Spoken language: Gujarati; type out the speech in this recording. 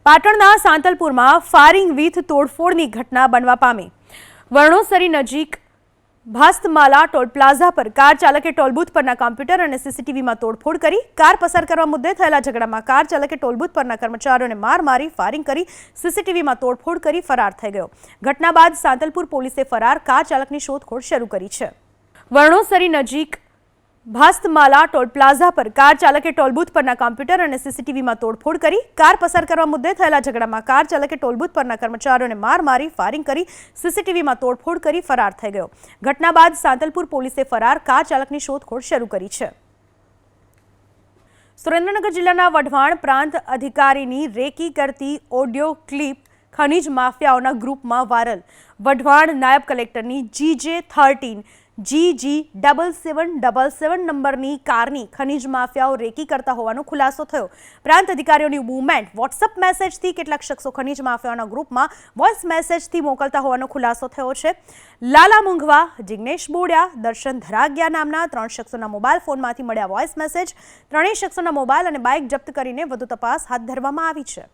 પાટણના સાંતલપુરમાં ફાયરિંગ વિથ તોડફોડની ઘટના બનવા પામી। વર્ણોસરી નજીક ભાસ્તમાલા ટોલ પ્લાઝા પર કાર ચાલકે ટોલ બૂથ પરના કમ્પ્યુટર અને સીસીટીવીમાં તોડફોડ કરી કાર પસાર કરવા મુદ્દે થયેલા ઝઘડામાં કાર ચાલકે ટોલ બૂથ પરના કર્મચારીઓને માર મારી ફાયરિંગ કરી સીસીટીવીમાં તોડફોડ કરી ફરાર થઈ ગયો। ઘટના બાદ સાંતલપુર પોલીસે ફરાર કાર ચાલકની શોધખોળ શરૂ કરી છે। વર્ણોસરી નજીક ભાસ્તમાલા ટોલ પ્લાઝા પર કાર ચાલકે ટોલ બૂથ પરના કમ્પ્યુટર અને સીસીટીવીમાં તોડફોડ કરી કાર પસાર કરવા મુદ્દે થયેલા ઝઘડામાં કાર ચાલકે ટોલ બૂથ પરના કર્મચારીઓને માર મારી ફાયરિંગ કરી સીસીટીવીમાં તોડફોડ કરી ફરાર થઈ ગયો। ઘટના બાદ સાંતલપુર પોલીસે ફરાર કાર ચાલકની શોધખોળ શરૂ કરી છે। સુરેન્દ્રનગર જિલ્લાના વઢવાણ પ્રાંત અધિકારીની રેકી કરતી ઓડિયો ક્લિપ ખનીજ માફિયાઓના ગ્રુપમાં વાયરલ। વઢવાણ નાયબ કલેક્ટરની GJ13 GG7777 નંબરની કારની ખનીજ માફિયાઓ રેકી કરતા હોવાનો ખુલાસો થયો। પ્રાંત અધિકારીઓની મૂવમેન્ટ વોટ્સએપ મેસેજથી કેટલાક શખ્સો ખનીજ માફિયાઓના ગ્રુપમાં વોઇસ મેસેજથી મોકલતા હોવાનો ખુલાસો થયો છે। લાલા મુંઘવા, જિગ્નેશ બોડિયા, દર્શન ધરાગિયા નામના 3 શખ્સોના મોબાઈલ ફોનમાંથી મળ્યા વોઇસ મેસેજ, ત્રણેય શખ્સોના મોબાઈલ અને બાઇક જપ્ત કરીને વધુ તપાસ હાથ ધરવામાં આવી છે।